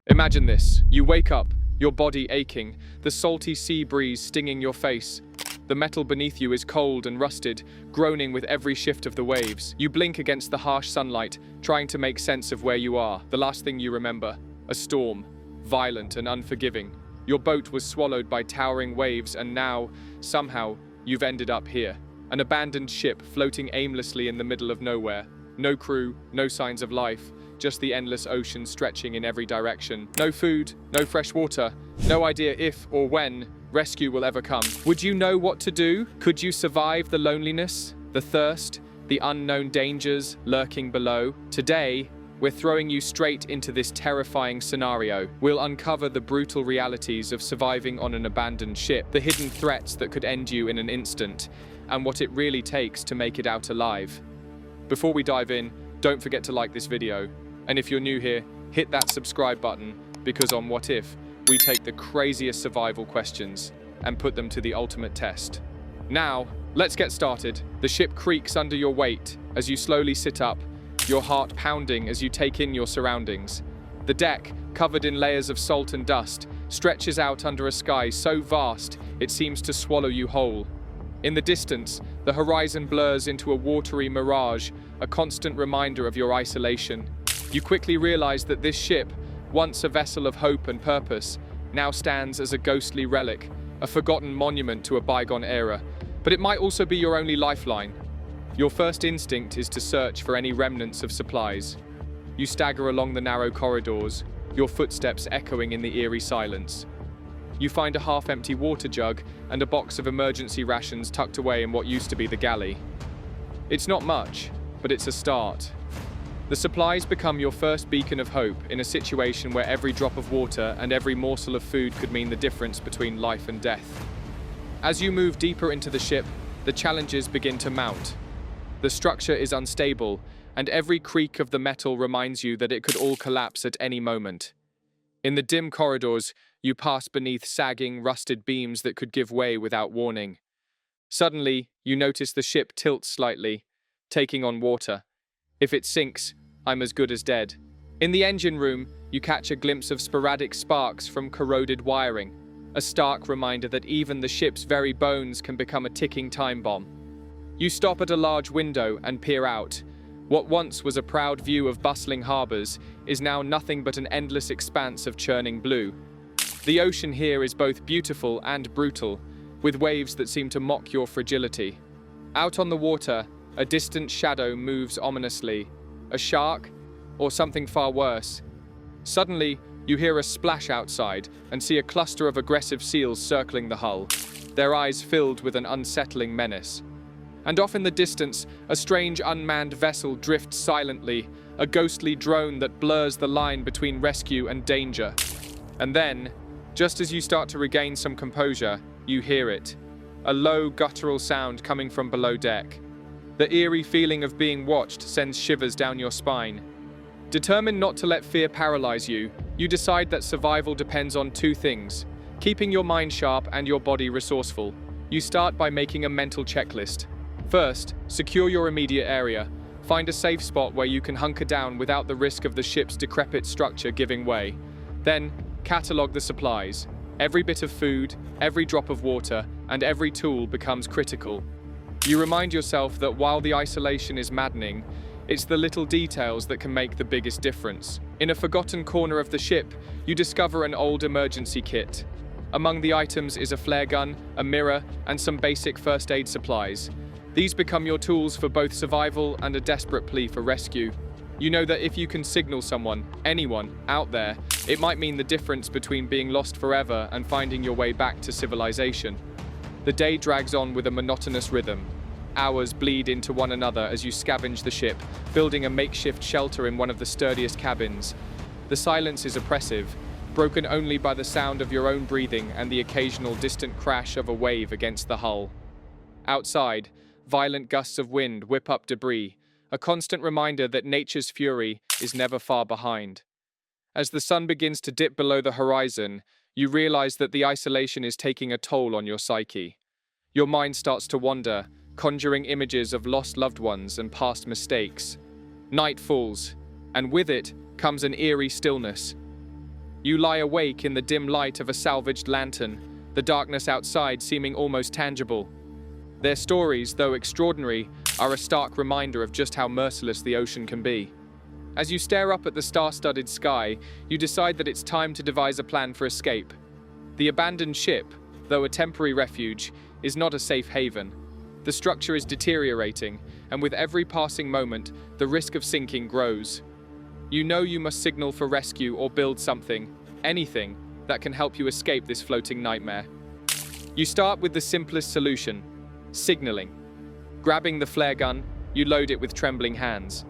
Imagine this. You wake up, your body aching, the salty sea breeze stinging your face. The metal beneath you is cold and rusted, groaning with every shift of the waves. You blink against the harsh sunlight, trying to make sense of where you are. The last thing you remember, a storm, violent and unforgiving. Your boat was swallowed by towering waves, and now, somehow, you've ended up here. An abandoned ship floating aimlessly in the middle of nowhere. No crew, no signs of life, just the endless ocean stretching in every direction. No food, no fresh water, no idea if or when rescue will ever come. Would you know what to do? Could you survive the loneliness, the thirst, the unknown dangers lurking below? Today, we're throwing you straight into this terrifying scenario. We'll uncover the brutal realities of surviving on an abandoned ship, the hidden threats that could end you in an instant, and what it really takes to make it out alive. Before we dive in, don't forget to like this video. And if you're new here, hit that subscribe button, because on What If, we take the craziest survival questions and put them to the ultimate test. Now, let's get started. The ship creaks under your weight as you slowly sit up, your heart pounding as you take in your surroundings. The deck, covered in layers of salt and dust, stretches out under a sky so vast it seems to swallow you whole. In the distance, the horizon blurs into a watery mirage, a constant reminder of your isolation. You quickly realize that this ship, once a vessel of hope and purpose, now stands as a ghostly relic, a forgotten monument to a bygone era. But it might also be your only lifeline. Your first instinct is to search for any remnants of supplies. You stagger along the narrow corridors, your footsteps echoing in the eerie silence. You find a half-empty water jug and a box of emergency rations tucked away in what used to be the galley. It's not much, but it's a start. The supplies become your first beacon of hope in a situation where every drop of water and every morsel of food could mean the difference between life and death. As you move deeper into the ship, the challenges begin to mount. The structure is unstable, and every creak of the metal reminds you that it could all collapse at any moment. In the dim corridors, you pass beneath sagging, rusted beams that could give way without warning. Suddenly, you notice the ship tilts slightly, taking on water. If it sinks, I'm as good as dead. In the engine room, you catch a glimpse of sporadic sparks from corroded wiring, a stark reminder that even the ship's very bones can become a ticking time bomb. You stop at a large window and peer out. What once was a proud view of bustling harbors is now nothing but an endless expanse of churning blue. The ocean here is both beautiful and brutal, with waves that seem to mock your fragility. Out on the water, a distant shadow moves ominously. A shark? Or something far worse? Suddenly, you hear a splash outside and see a cluster of aggressive seals circling the hull, their eyes filled with an unsettling menace. And off in the distance, a strange unmanned vessel drifts silently, a ghostly drone that blurs the line between rescue and danger. And then, just as you start to regain some composure, you hear it. A low, guttural sound coming from below deck. The eerie feeling of being watched sends shivers down your spine. Determined not to let fear paralyze you, you decide that survival depends on two things: keeping your mind sharp and your body resourceful. You start by making a mental checklist. First, secure your immediate area. Find a safe spot where you can hunker down without the risk of the ship's decrepit structure giving way. Then, catalog the supplies. Every bit of food, every drop of water, and every tool becomes critical. You remind yourself that while the isolation is maddening, it's the little details that can make the biggest difference. In a forgotten corner of the ship, you discover an old emergency kit. Among the items is a flare gun, a mirror, and some basic first aid supplies. These become your tools for both survival and a desperate plea for rescue. You know that if you can signal someone, anyone, out there, it might mean the difference between being lost forever and finding your way back to civilization. The day drags on with a monotonous rhythm. Hours bleed into one another as you scavenge the ship, building a makeshift shelter in one of the sturdiest cabins. The silence is oppressive, broken only by the sound of your own breathing and the occasional distant crash of a wave against the hull. Outside, violent gusts of wind whip up debris, a constant reminder that nature's fury is never far behind. As the sun begins to dip below the horizon, you realize that the isolation is taking a toll on your psyche. Your mind starts to wander, conjuring images of lost loved ones and past mistakes. Night falls, and with it comes an eerie stillness. You lie awake in the dim light of a salvaged lantern, the darkness outside seeming almost tangible. Their stories, though extraordinary, are a stark reminder of just how merciless the ocean can be. As you stare up at the star-studded sky, you decide that it's time to devise a plan for escape. The abandoned ship, though a temporary refuge, is not a safe haven. The structure is deteriorating, and with every passing moment, the risk of sinking grows. You know you must signal for rescue or build something, anything, that can help you escape this floating nightmare. You start with the simplest solution: signaling. Grabbing the flare gun, you load it with trembling hands.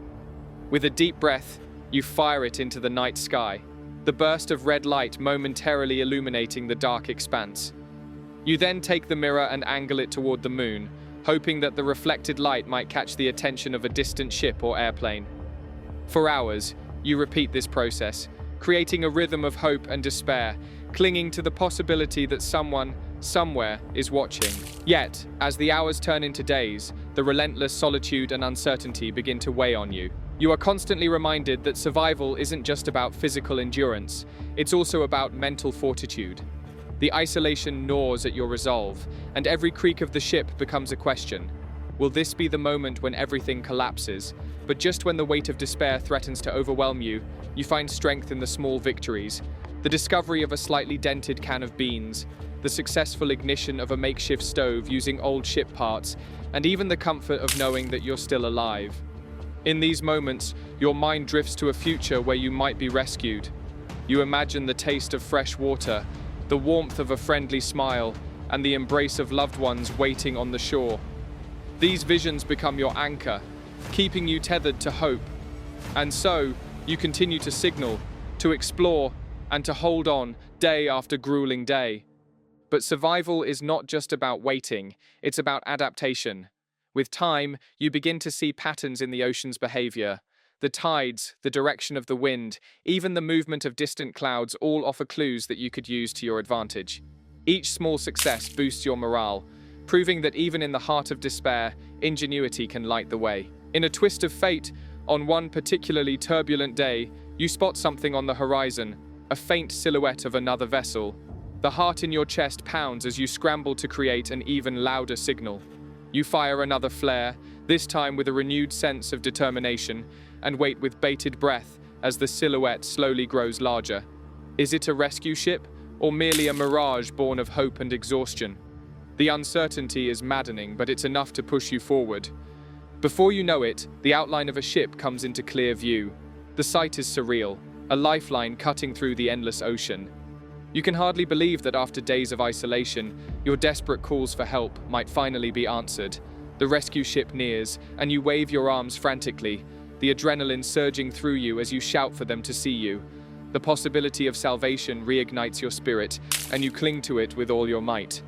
With a deep breath, you fire it into the night sky, the burst of red light momentarily illuminating the dark expanse. You then take the mirror and angle it toward the moon, hoping that the reflected light might catch the attention of a distant ship or airplane. For hours, you repeat this process, creating a rhythm of hope and despair, clinging to the possibility that someone, somewhere, is watching. Yet, as the hours turn into days, the relentless solitude and uncertainty begin to weigh on you. You are constantly reminded that survival isn't just about physical endurance, it's also about mental fortitude. The isolation gnaws at your resolve, and every creak of the ship becomes a question. Will this be the moment when everything collapses? But just when the weight of despair threatens to overwhelm you, you find strength in the small victories. The discovery of a slightly dented can of beans, the successful ignition of a makeshift stove using old ship parts, and even the comfort of knowing that you're still alive. In these moments, your mind drifts to a future where you might be rescued. You imagine the taste of fresh water, the warmth of a friendly smile, and the embrace of loved ones waiting on the shore. These visions become your anchor, keeping you tethered to hope. And so, you continue to signal, to explore, and to hold on day after grueling day. But survival is not just about waiting, it's about adaptation. With time, you begin to see patterns in the ocean's behavior. The tides, the direction of the wind, even the movement of distant clouds all offer clues that you could use to your advantage. Each small success boosts your morale, proving that even in the heart of despair, ingenuity can light the way. In a twist of fate, on one particularly turbulent day, you spot something on the horizon, a faint silhouette of another vessel. The heart in your chest pounds as you scramble to create an even louder signal. You fire another flare, this time with a renewed sense of determination, and wait with bated breath as the silhouette slowly grows larger. Is it a rescue ship, or merely a mirage born of hope and exhaustion? The uncertainty is maddening, but it's enough to push you forward. Before you know it, the outline of a ship comes into clear view. The sight is surreal, a lifeline cutting through the endless ocean. You can hardly believe that after days of isolation, your desperate calls for help might finally be answered. The rescue ship nears, and you wave your arms frantically, the adrenaline surging through you as you shout for them to see you. The possibility of salvation reignites your spirit, and you cling to it with all your might.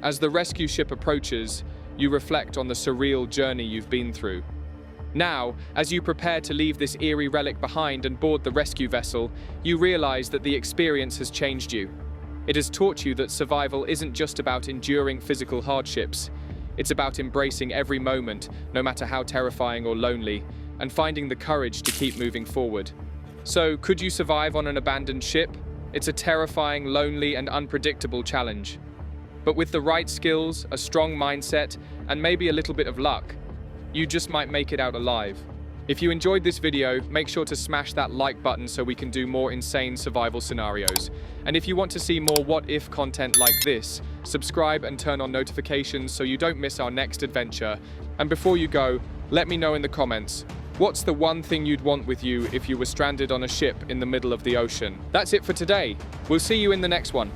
As the rescue ship approaches, you reflect on the surreal journey you've been through. Now, as you prepare to leave this eerie relic behind and board the rescue vessel, you realize that the experience has changed you. It has taught you that survival isn't just about enduring physical hardships. It's about embracing every moment, no matter how terrifying or lonely, and finding the courage to keep moving forward. So, could you survive on an abandoned ship? It's a terrifying, lonely, and unpredictable challenge. But with the right skills, a strong mindset, and maybe a little bit of luck, you just might make it out alive. If you enjoyed this video, make sure to smash that like button so we can do more insane survival scenarios. And if you want to see more what-if content like this, subscribe and turn on notifications so you don't miss our next adventure. And before you go, let me know in the comments, what's the one thing you'd want with you if you were stranded on a ship in the middle of the ocean? That's it for today. We'll see you in the next one.